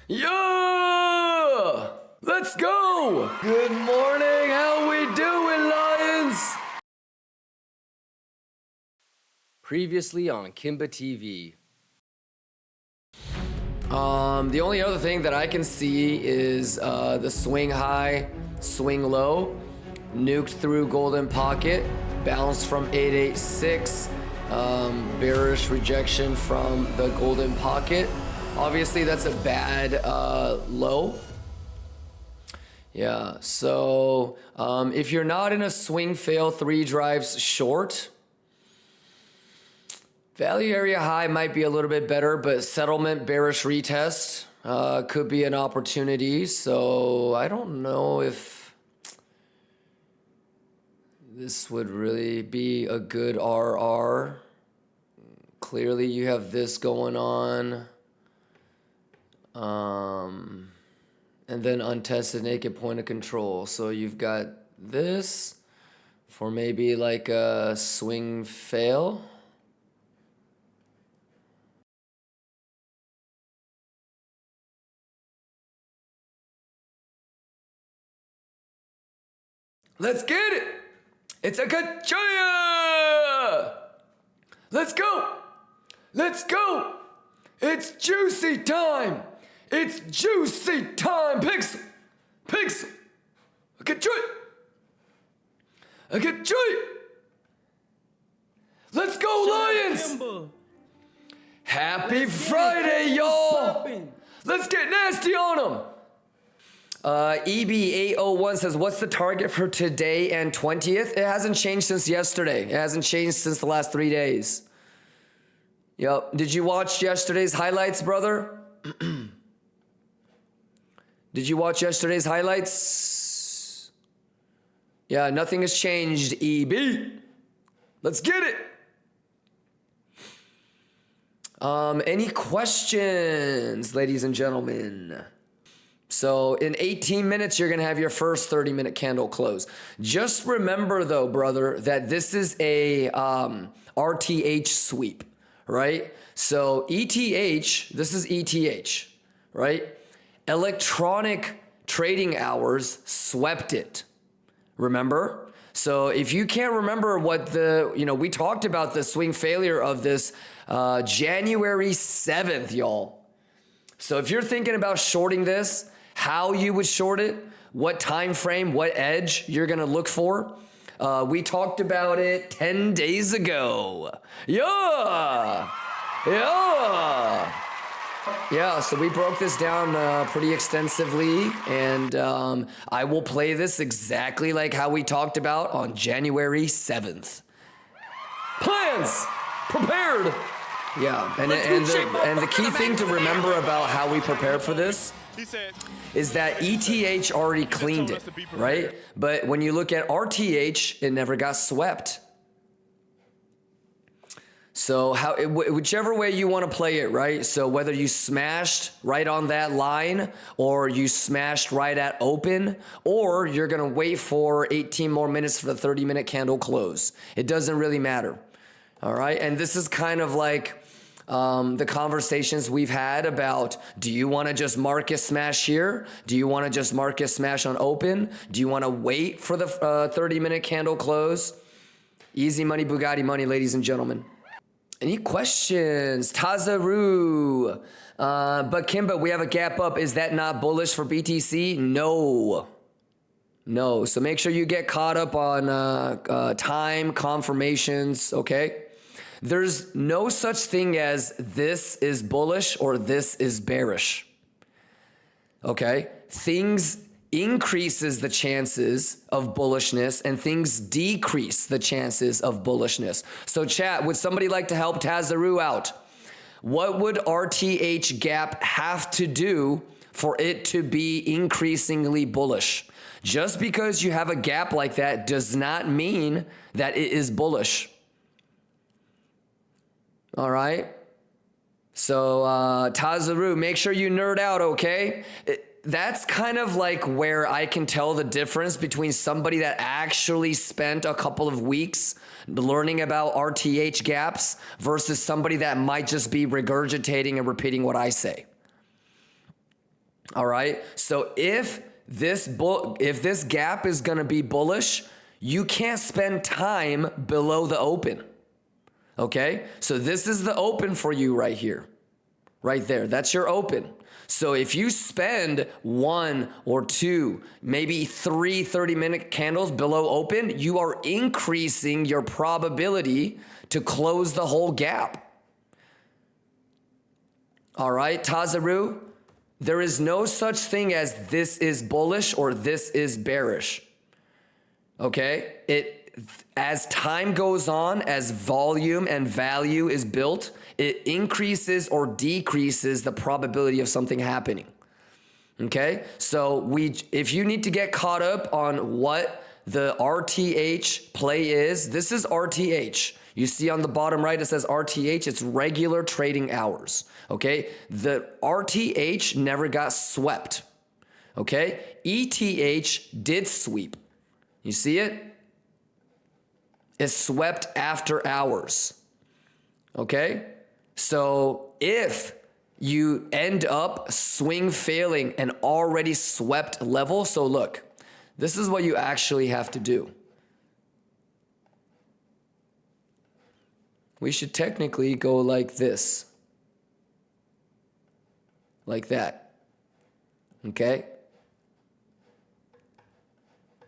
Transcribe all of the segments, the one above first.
Yeah! Let's go! Good morning, how we doing, Lions? Previously on Kimba TV. The only other thing that I can see is the swing high, swing low, nuked through golden pocket, bounced from 886, bearish rejection from the golden pocket. Obviously, that's a bad low. Yeah, so if you're not in a swing fail 3 drives short, value area high might be a little bit better, but settlement bearish retest could be an opportunity. So I don't know if this would really be a good RR. Clearly, you have this going on. And then untested naked point of control. So you've got this for maybe like a swing fail. Let's get it. It's a Kachoya. Let's go. Let's go. It's juicy time. It's juicy time. Pixel. Pixel. I get joy. I get joy. Let's go, Lions. Happy Friday, y'all. Let's get nasty on them. EB801 says, what's the target for today and 20th? It hasn't changed since yesterday. It hasn't changed since the last 3 days. Yep. Did you watch yesterday's highlights, brother? Did you watch yesterday's highlights? Yeah, nothing has changed, EB. Let's get it. Any questions, ladies and gentlemen? So in 18 minutes, you're going to have your first 30-minute candle close. Just remember, though, brother, that this is a RTH sweep, right? So ETH, this is ETH, right? Electronic trading hours swept it. Remember? So if you can't remember what we talked about the swing failure of this January 7th, y'all. So if you're thinking about shorting this, how you would short it, what time frame, what edge you're going to look for, we talked about it 10 days ago. Yeah. Yeah. Yeah, so we broke this down pretty extensively, and I will play this exactly like how we talked about on January 7th. Plans prepared. Yeah, and the key thing to remember about how we prepared for this is that ETH already cleaned it, right? But when you look at RTH, it never got swept. So whichever way you want to play it, right? So whether you smashed right on that line, or you smashed right at open, or you're going to wait for 18 more minutes for the 30-minute candle close. It doesn't really matter. All right. And this is kind of like the conversations we've had about, do you want to just market smash here? Do you want to just market smash on open? Do you want to wait for the 30-minute candle close? Easy money, Bugatti money, ladies and gentlemen. Any questions? Tazaru. But Kimba, we have a gap up. Is that not bullish for BTC? No. No. So make sure you get caught up on time confirmations, okay? There's no such thing as this is bullish or this is bearish. Okay? Things increases the chances of bullishness and things decrease the chances of bullishness. So chat, would somebody like to help Tazaru out? What would RTH gap have to do for it to be increasingly bullish? Just because you have a gap like that does not mean that it is bullish. All right. So Tazaru, make sure you nerd out, okay? That's kind of like where I can tell the difference between somebody that actually spent a couple of weeks learning about RTH gaps versus somebody that might just be regurgitating and repeating what I say. All right. So if this gap is going to be bullish, you can't spend time below the open. Okay. So this is the open for you right here, right there. That's your open. So if you spend 1 or 2, maybe 3 30-minute candles below open, you are increasing your probability to close the whole gap. All right, Tazaru, there is no such thing as this is bullish or this is bearish. Okay? As time goes on, as volume and value is built, it increases or decreases the probability of something happening. Okay? So if you need to get caught up on what the RTH play is, this is RTH. You see on the bottom right, it says RTH. It's regular trading hours. Okay? The RTH never got swept. Okay? ETH did sweep. You see it? It's swept after hours. Okay? So if you end up swing failing an already swept level, so look, this is what you actually have to do. We should technically go like this. Like that. Okay?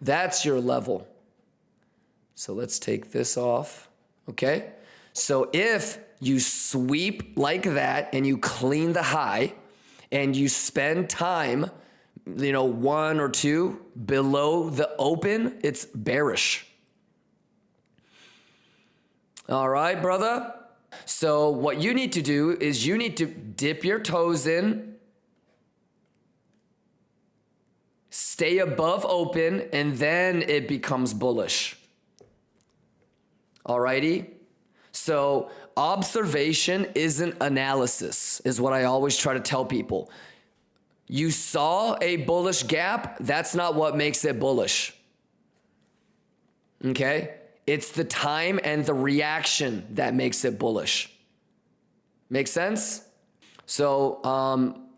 That's your level. So let's take this off. Okay? So if you sweep like that and you clean the high and you spend time, 1 or 2 below the open, it's bearish. All right, brother? So what you need to do is you need to dip your toes in, stay above open, and then it becomes bullish. All righty? So observation isn't analysis, is what I always try to tell people. You saw a bullish gap, that's not what makes it bullish. Okay? It's the time and the reaction that makes it bullish. Make sense? So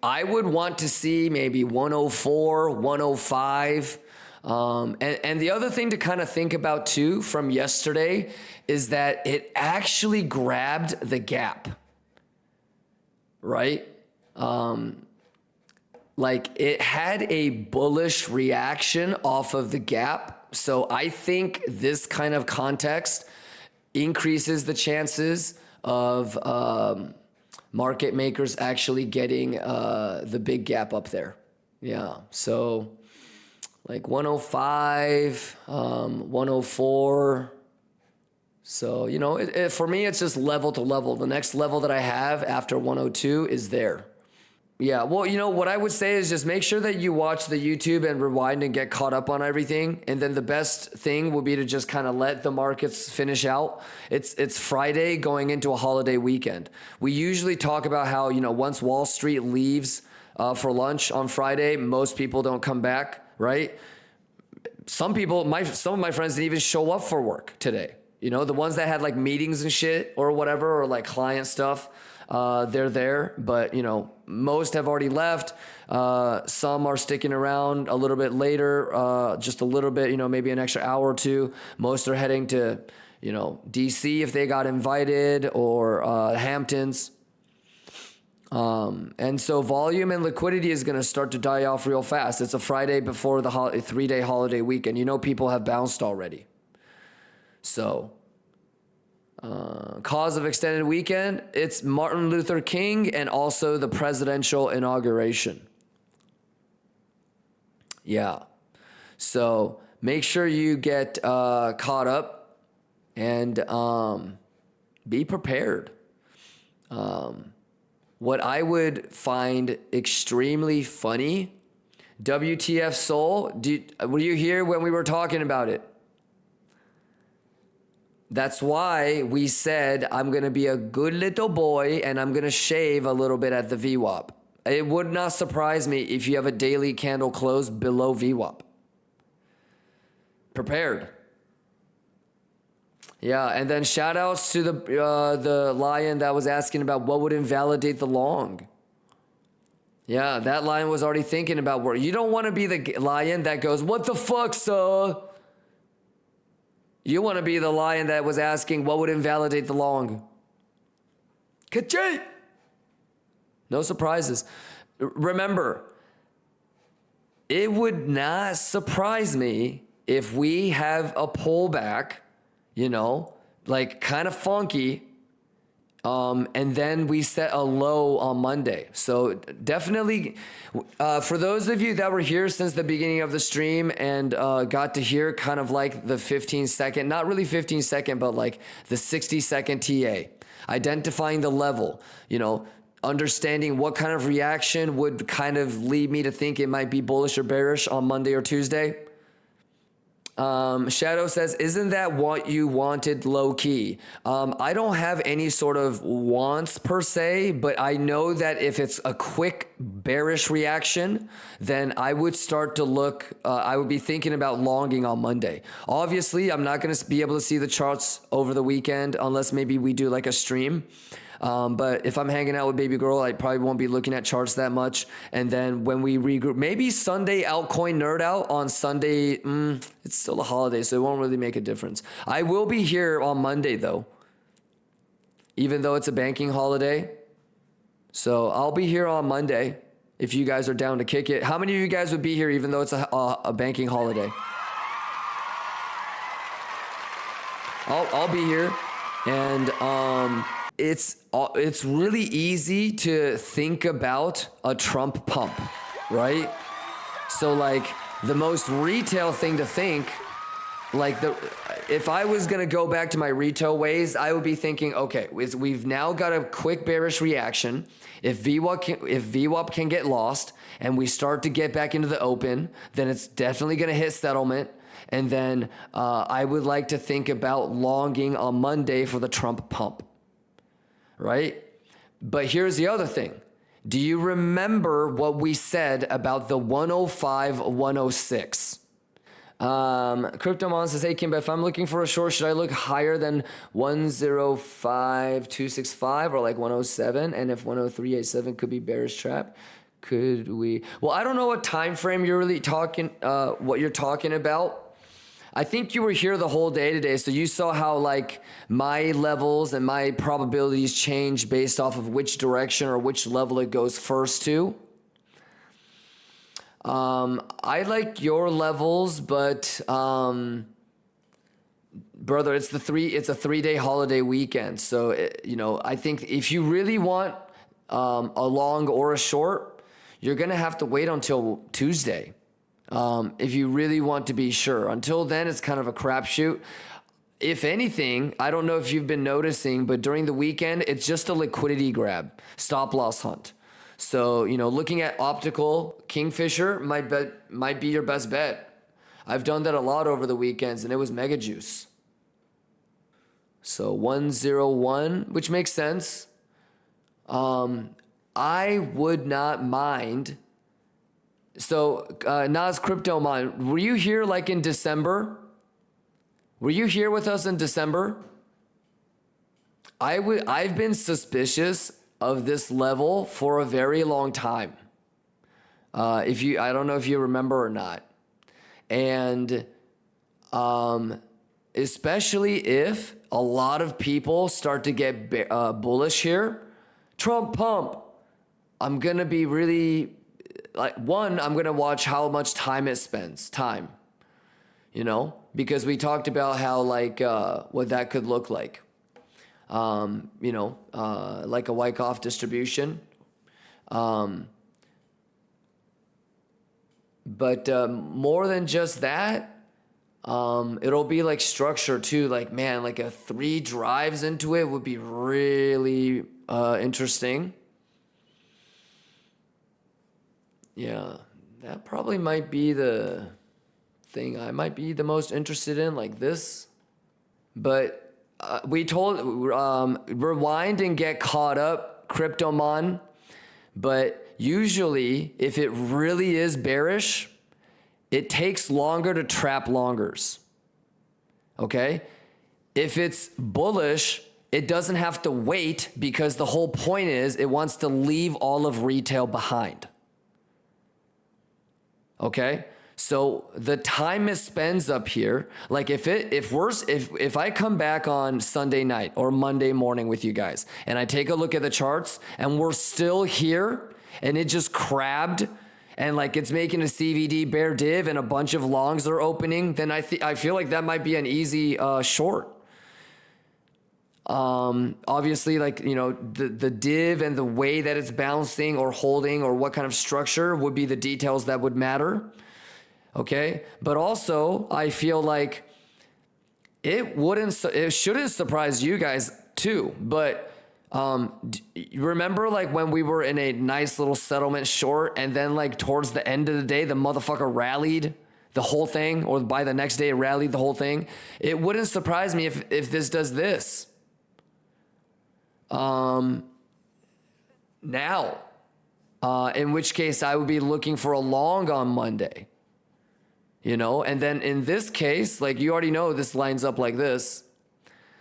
I would want to see maybe 104, 105. And the other thing to kind of think about too from yesterday is that it actually grabbed the gap, right? Like it had a bullish reaction off of the gap. So I think this kind of context increases the chances of market makers actually getting the big gap up there. Yeah, so like 105, 104. So, for me, it's just level to level. The next level that I have after 102 is there. Yeah, well, what I would say is just make sure that you watch the YouTube and rewind and get caught up on everything. And then the best thing will be to just kind of let the markets finish out. It's Friday going into a holiday weekend. We usually talk about how, once Wall Street leaves for lunch on Friday, most people don't come back, right? Some of my friends didn't even show up for work today. The ones that had like meetings and shit or whatever, or like client stuff. They're there, but most have already left. Some are sticking around a little bit later, just a little bit, maybe an extra hour or 2. Most are heading to, DC if they got invited, or Hamptons. And so volume and liquidity is going to start to die off real fast. It's a Friday before the 3-day holiday weekend. People have bounced already. So cause of extended weekend, it's Martin Luther King and also the presidential inauguration. Yeah. So make sure you get caught up and be prepared. What I would find extremely funny, WTF Soul, were you here when we were talking about it? That's why we said I'm going to be a good little boy and I'm going to shave a little bit at the VWAP. It would not surprise me if you have a daily candle close below VWAP. Prepared. Yeah, and then shout outs to the lion that was asking about what would invalidate the long. Yeah, that lion was already thinking about where you don't want to be the lion that goes, "What the fuck, sir?" You want to be the lion that was asking what would invalidate the long. Ka-ching! No surprises. Remember, it would not surprise me if we have a pullback, you know, like kind of funky, and then we set a low on Monday. So definitely, for those of you that were here since the beginning of the stream and got to hear kind of like the 15-second, not really 15-second, but like the 60-second TA, identifying the level, you know, understanding what kind of reaction would kind of lead me to think it might be bullish or bearish on Monday or Tuesday. Shadow says, isn't that what you wanted low key? I don't have any sort of wants per se, but I know that if it's a quick bearish reaction, then I would start to look, I would be thinking about longing on Monday. Obviously, I'm not going to be able to see the charts over the weekend unless maybe we do like a stream. But if I'm hanging out with baby girl, I probably won't be looking at charts that much. And then when we regroup, maybe Sunday altcoin nerd out on Sunday. It's still a holiday, so it won't really make a difference. I will be here on Monday though, even though it's a banking holiday. So I'll be here on Monday if you guys are down to kick it. How many of you guys would be here even though it's a banking holiday? I'll be here. And, it's really easy to think about a Trump pump, right? So like the most retail thing to think, like if I was going to go back to my retail ways, I would be thinking, okay, we've now got a quick bearish reaction. If VWAP can get lost and we start to get back into the open, then it's definitely going to hit settlement. And then I would like to think about longing on Monday for the Trump pump. Right? But here's the other thing. Do you remember what we said about the 105, 106? Cryptomon says, hey, Kimba, if I'm looking for a short, should I look higher than 105,265 or like 107? And if 103.87 could be bearish trap, could we? Well, I don't know what time frame you're really talking, what you're talking about. I think you were here the whole day today, so you saw how like my levels and my probabilities change based off of which direction or which level it goes first to. I like your levels, but brother, it's a 3-day holiday weekend, so you know, I think if you really want a long or a short, you're gonna have to wait until Tuesday. If you really want to be sure. Until then, it's kind of a crapshoot. If anything, I don't know if you've been noticing, but during the weekend, it's just a liquidity grab, stop loss hunt. So, you know, looking at optical, KingFisher might be your best bet. I've done that a lot over the weekends, and it was mega juice. So 101, which makes sense. I would not mind. So, Nas Cryptomon, were you here like in December? Were you here with us in December? I've been suspicious of this level for a very long time. I don't know if you remember or not. And, especially if a lot of people start to get bullish here, Trump pump, I'm going to be really... I'm going to watch how much time it spends. You know, because we talked about how like what that could look like. You know, like a Wyckoff distribution. But more than just that, it'll be like structure too. Like, man, like a 3 drives into it would be really interesting. Yeah, that probably might be the thing I might be the most interested in, like this. But we told, rewind and get caught up, Cryptomon. But usually, if it really is bearish, it takes longer to trap longers. Okay? If it's bullish, it doesn't have to wait because the whole point is it wants to leave all of retail behind. Okay. So the time it spends up here, like if I come back on Sunday night or Monday morning with you guys and I take a look at the charts and we're still here and it just crabbed and like it's making a CVD bear div and a bunch of longs are opening, then I feel like that might be an easy short. Obviously, like, you know, the div and the way that it's bouncing or holding or what kind of structure would be the details that would matter. Okay. But also I feel like it shouldn't surprise you guys too. But, remember like when we were in a nice little settlement short and then like towards the end of the day, the motherfucker rallied the whole thing, or by the next day it rallied the whole thing. It wouldn't surprise me if this does this. Now, in which case I would be looking for a long on Monday, you know, and then in this case, like you already know this lines up like this.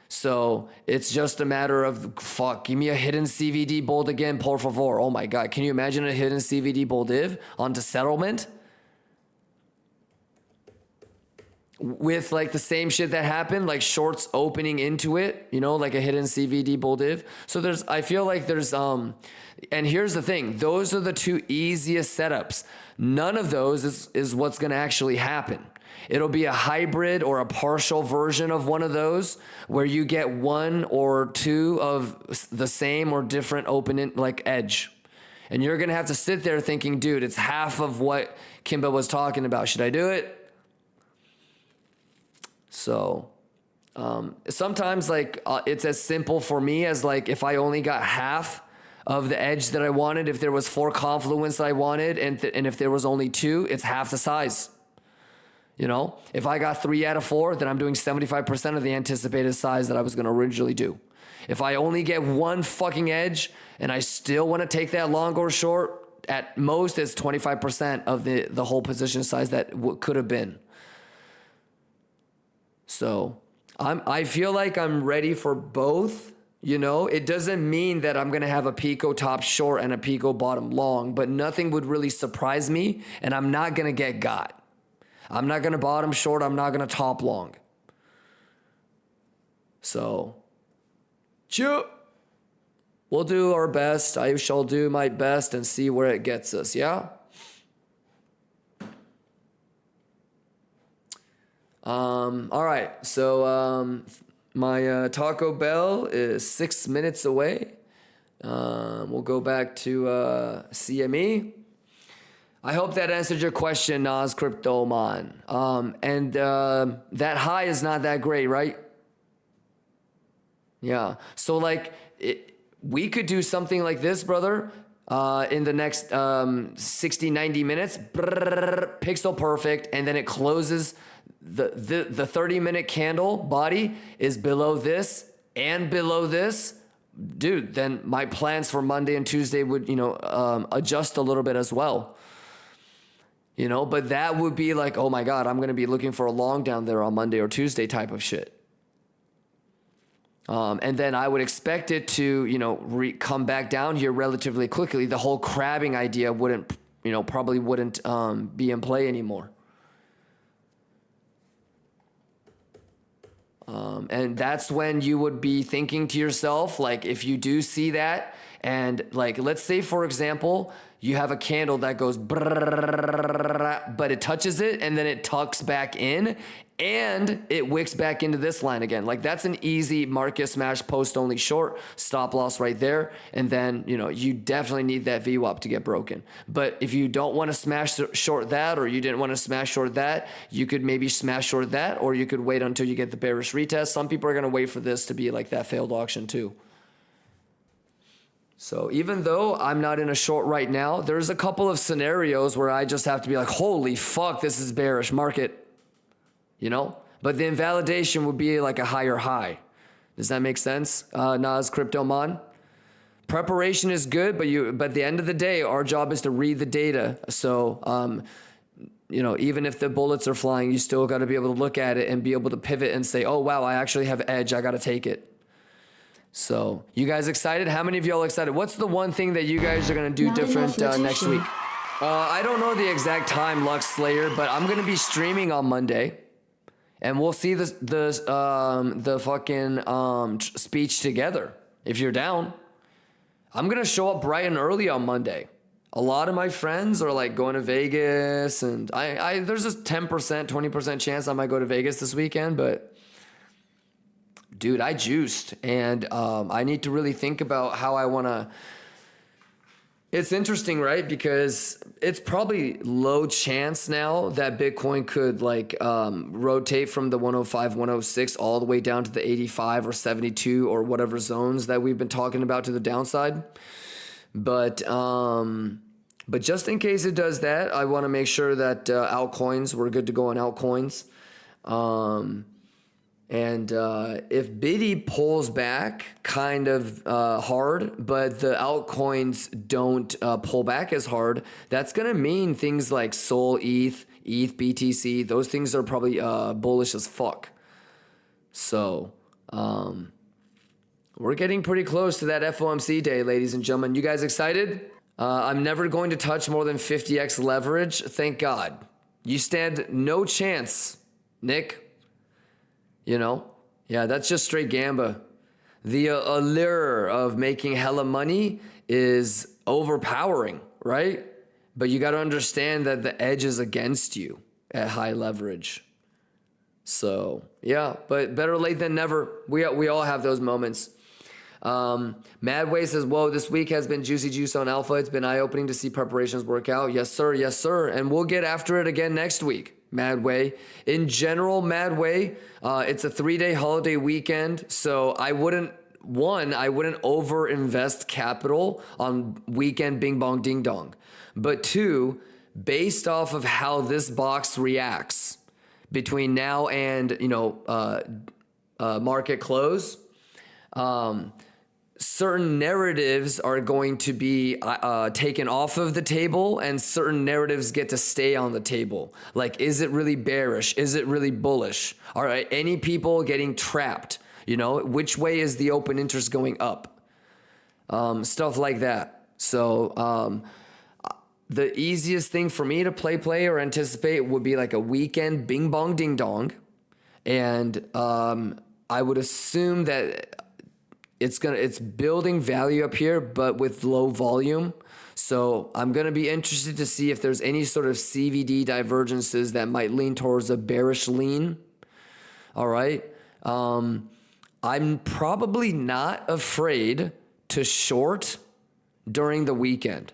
So it's just a matter of, give me a hidden CVD bull again, por favor. Oh my God. Can you imagine a hidden CVD bull div onto settlement? With like the same shit that happened, like shorts opening into it, you know, like a hidden CVD bull div. So I feel like there's, and here's the thing, those are the two easiest setups. None of those is what's going to actually happen. It'll be a hybrid or a partial version of one of those where you get one or two of the same or different open like edge. And you're going to have to sit there thinking, dude, it's half of what Kimba was talking about. Should I do it? So sometimes like it's as simple for me as like if I only got half of the edge that I wanted, if there was 4 confluence I wanted, and if there was only 2, it's half the size. You know, if I got 3 out of 4, then I'm doing 75% of the anticipated size that I was going to originally do. If I only get 1 fucking edge and I still want to take that long or short, at most it's 25% of the whole position size that could have been. So I feel like I'm ready for both. You know, it doesn't mean that I'm going to have a Pico top short and a Pico bottom long, but nothing would really surprise me, and I'm not going to get got. I'm not going to bottom short. I'm not going to top long. So, we'll do our best. I shall do my best and see where it gets us. Yeah. All right. So, my Taco Bell is 6 minutes away. We'll go back to CME. I hope that answered your question, Nas Cryptoman. And that high is not that great, right? Yeah. So like we could do something like this, brother, in the next 60, 90 minutes, pixel perfect, and then it closes. The 30-minute candle body is below this and below this. Dude, then my plans for Monday and Tuesday would, adjust a little bit as well. You know, but that would be like, oh my God, I'm going to be looking for a long down there on Monday or Tuesday type of shit. And then I would expect it to, come back down here relatively quickly. The whole crabbing idea wouldn't, probably wouldn't be in play anymore. And that's when you would be thinking to yourself, like, if you do see that, and like, let's say, for example, you have a candle that goes, but it touches it and then it tucks back in and it wicks back into this line again. Like that's an easy market smash post only short, stop loss right there. And then, you definitely need that VWAP to get broken. But if you don't want to smash short that, or you didn't want to smash short that, you could maybe smash short that, or you could wait until you get the bearish retest. Some people are going to wait for this to be like that failed auction too. So even though I'm not in a short right now, there's a couple of scenarios where I just have to be like, holy fuck, this is bearish market, but the invalidation would be like a higher high. Does that make sense? Nas Cryptomon. Preparation is good, but at the end of the day, our job is to read the data. So, even if the bullets are flying, you still got to be able to look at it and be able to pivot and say, oh, wow, I actually have edge. I got to take it. So you guys excited? How many of y'all excited? What's the one thing that you guys are going to do different next week? I don't know the exact time, Lux Slayer, but I'm gonna be streaming on Monday, and we'll see the fucking speech together. If you're down, I'm gonna show up bright and early on Monday. A lot of my friends are like going to Vegas, and I there's a 10%, 20% chance I might go to Vegas this weekend, but dude, I juiced, and I need to really think about how I wanna. It's interesting, right? Because it's probably low chance now that Bitcoin could like rotate from the 105, 106 all the way down to the 85 or 72 or whatever zones that we've been talking about to the downside. But just in case it does that, I want to make sure that altcoins, we're good to go on altcoins. And if Biddy pulls back kind of hard, but the altcoins don't pull back as hard, that's going to mean things like Sol, ETH, BTC, those things are probably bullish as fuck. So we're getting pretty close to that FOMC day, ladies and gentlemen. You guys excited? I'm never going to touch more than 50x leverage. Thank God. You stand no chance, Nick. You know? Yeah, that's just straight gamba. The allure of making hella money is overpowering, right? But you got to understand that the edge is against you at high leverage. So, yeah, but better late than never. We all have those moments. Madway says, whoa, this week has been juicy juice on alpha. It's been eye-opening to see preparations work out. Yes, sir. Yes, sir. And we'll get after it again next week. Madway. In general, Madway, it's a 3-day holiday weekend, so I wouldn't over invest capital on weekend bing bong ding dong. But 2, based off of how this box reacts between now and market close, certain narratives are going to be taken off of the table, and certain narratives get to stay on the table. Like, is it really bearish? Is it really bullish? All right, any people getting trapped? Which way is the open interest going up? Stuff like that. So the easiest thing for me to play or anticipate would be like a weekend bing bong ding dong, and I would assume that it's building value up here, but with low volume. So I'm going to be interested to see if there's any sort of CVD divergences that might lean towards a bearish lean. All right. I'm probably not afraid to short during the weekend.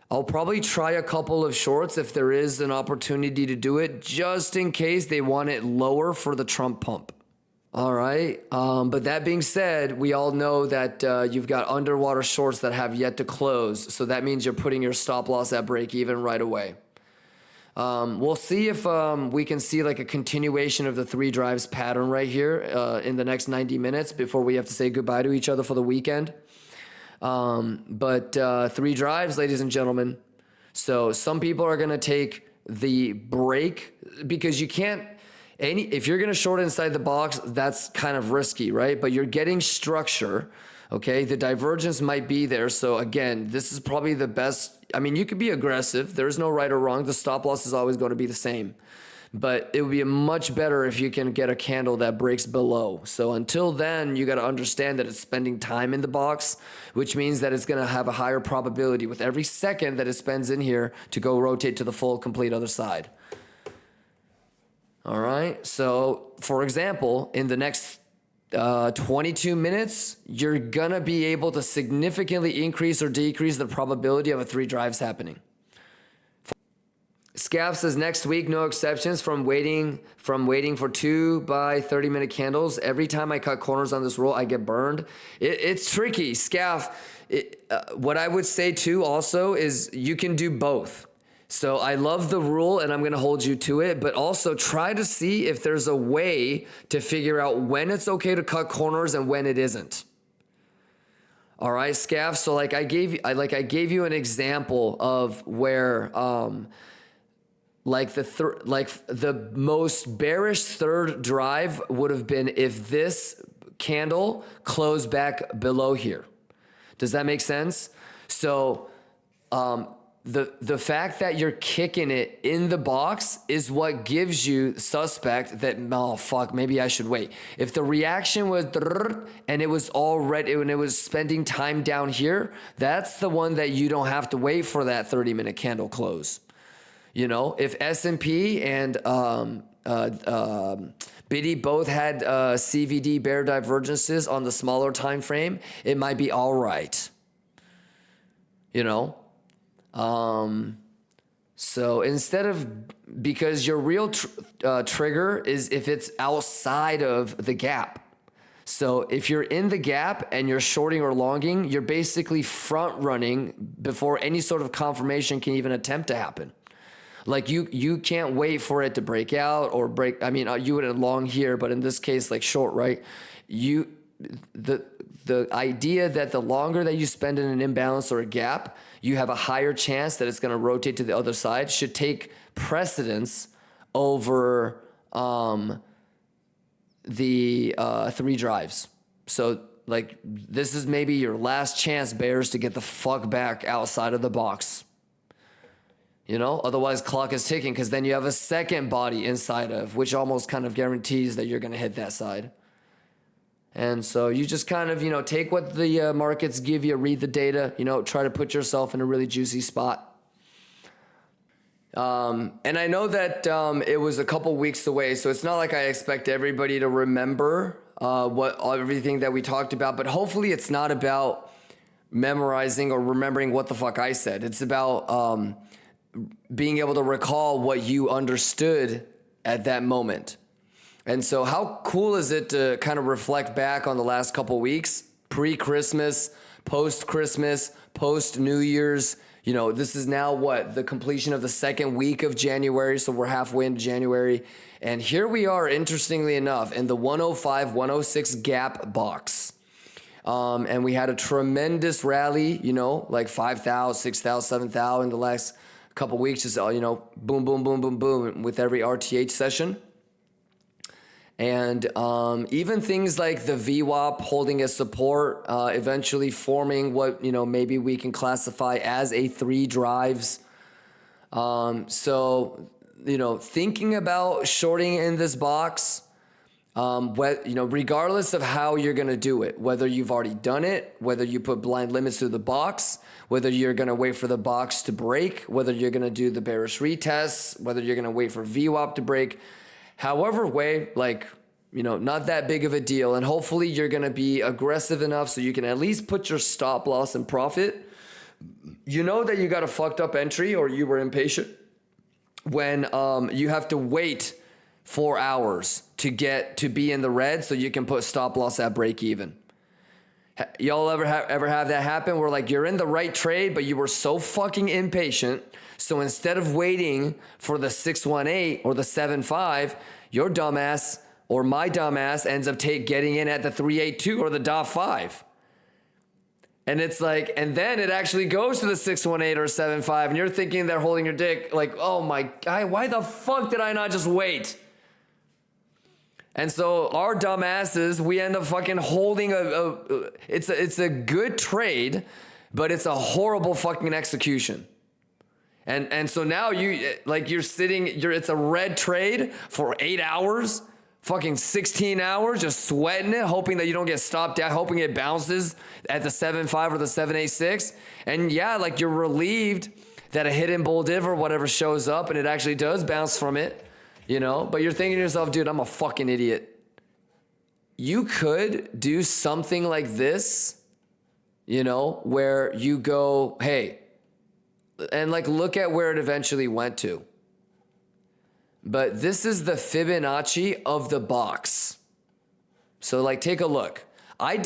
I'll probably try a couple of shorts if there is an opportunity to do it, just in case they want it lower for the Trump pump. All right. But that being said, we all know that you've got underwater shorts that have yet to close. So that means you're putting your stop loss at break even right away. We'll see if we can see like a continuation of the 3 drives pattern right here in the next 90 minutes before we have to say goodbye to each other for the weekend. But 3 drives, ladies and gentlemen. So some people are going to take the break because you can't. If you're going to short inside the box, that's kind of risky, right? But you're getting structure, okay? The divergence might be there. So again, this is probably the best. I mean, you could be aggressive. There's no right or wrong. The stop loss is always going to be the same. But it would be much better if you can get a candle that breaks below. So until then, you got to understand that it's spending time in the box, which means that it's going to have a higher probability with every second that it spends in here to go rotate to the full, complete other side. All right. So, for example, in the next 22 minutes, you're going to be able to significantly increase or decrease the probability of a 3 drives happening. Scav says next week, no exceptions from waiting for 2 by 30-minute candles. Every time I cut corners on this roll, I get burned. It's tricky. Scav, what I would say too also is you can do both. So I love the rule and I'm going to hold you to it, but also try to see if there's a way to figure out when it's okay to cut corners and when it isn't. All right, Scav. So like I gave you an example of where the most bearish 3rd drive would have been if this candle closed back below here. Does that make sense? So the fact that you're kicking it in the box is what gives you suspect that, oh fuck, maybe I should wait. If the reaction was and it was already, when it was spending time down here, that's the one that you don't have to wait for that 30-minute candle close. You know, if S&P and Biddy both had CVD bear divergences on the smaller time frame, it might be all right. You know, so instead of, because your real trigger is if it's outside of the gap. So if you're in the gap and you're shorting or longing, you're basically front running before any sort of confirmation can even attempt to happen. Like you can't wait for it to break out or break. I mean, you would long here, but in this case, like short, right? The idea that the longer that you spend in an imbalance or a gap, you have a higher chance that it's going to rotate to the other side should take precedence over the 3 drives. So like this is maybe your last chance, bears, to get the fuck back outside of the box. You know, otherwise clock is ticking, because then you have a second body inside of, which almost kind of guarantees that you're going to hit that side. And so you just kind of, you know, take what the markets give you, read the data, you know, try to put yourself in a really juicy spot. And I know that it was a couple weeks away, so it's not like I expect everybody to remember everything that we talked about, but hopefully it's not about memorizing or remembering what the fuck I said. It's about being able to recall what you understood at that moment. And so how cool is it to kind of reflect back on the last couple weeks, pre-Christmas, post-Christmas, post-New Year's? You know, this is now what, the completion of the second week of January. So we're halfway into January. And here we are, interestingly enough, in the 105, 106 gap box. And we had a tremendous rally, you know, like 5,000, 6,000, 7,000 in the last couple weeks, just, you know, boom, boom, boom, boom, boom with every RTH session. And even things like the VWAP holding as support, eventually forming what, you know, maybe we can classify as a 3 drives. So, you know, thinking about shorting in this box, you know, regardless of how you're going to do it, whether you've already done it, whether you put blind limits through the box, whether you're going to wait for the box to break, whether you're going to do the bearish retests, whether you're going to wait for VWAP to break, however way, like, you know, not that big of a deal. And hopefully you're going to be aggressive enough so you can at least put your stop loss and profit. You know that you got a fucked up entry or you were impatient when you have to wait 4 hours to get to be in the red so you can put stop loss at break even. Y'all ever have that happen where like you're in the right trade, but you were so fucking impatient. So instead of waiting for the 618 or the 75, your dumbass or my dumbass ends up getting in at the 382 or the .5. And it's like, and then it actually goes to the 618 or 75 and you're thinking they're holding your dick like, oh my God, why the fuck did I not just wait? And so our dumbasses, we end up fucking holding it's a good trade, but it's a horrible fucking execution. And so now it's a red trade for 8 hours, fucking 16 hours, just sweating it, hoping that you don't get stopped out, hoping it bounces at the 7.5 or the 7.86. And yeah, like you're relieved that a hidden bull div or whatever shows up and it actually does bounce from it. You know, but you're thinking to yourself, dude, I'm a fucking idiot. You could do something like this, you know, where you go, hey, and like look at where it eventually went to. But this is the Fibonacci of the box. So like take a look. I'm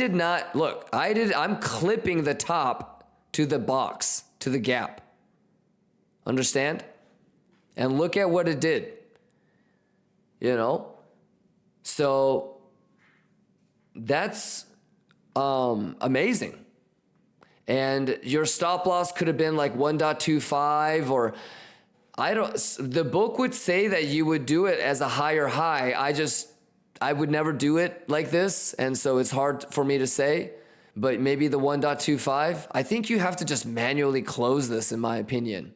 clipping the top to the box, to the gap. Understand? And look at what it did. You know, so that's amazing. And your stop loss could have been like 1.25 or the book would say that you would do it as a higher high. I would never do it like this. And so it's hard for me to say, but maybe the 1.25, I think you have to just manually close this, in my opinion.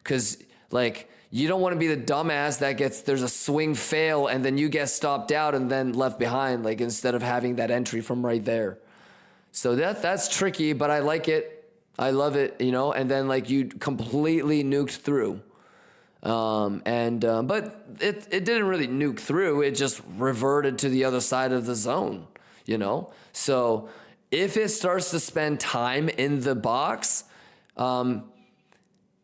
Because, like, you don't want to be the dumbass that there's a swing fail and then you get stopped out and then left behind, like, instead of having that entry from right there. So that's tricky, but I like it. I love it, you know, and then, like, you completely nuked through. But it didn't really nuke through. It just reverted to the other side of the zone, you know? So if it starts to spend time in the box,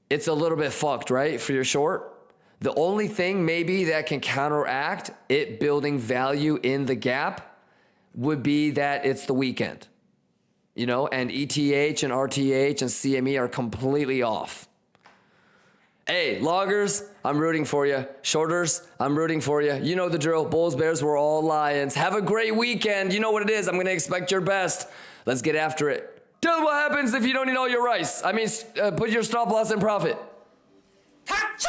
it's a little bit fucked, right? For your short. The only thing maybe that can counteract it building value in the gap would be that it's the weekend, you know, and ETH and RTH and CME are completely off. Hey, loggers, I'm rooting for you. Shorters, I'm rooting for you. You know the drill. Bulls, Bears, we're all Lions. Have a great weekend. You know what it is. I'm going to expect your best. Let's get after it. Tell me what happens if you don't eat all your rice. I mean, put your stop loss in profit. Touch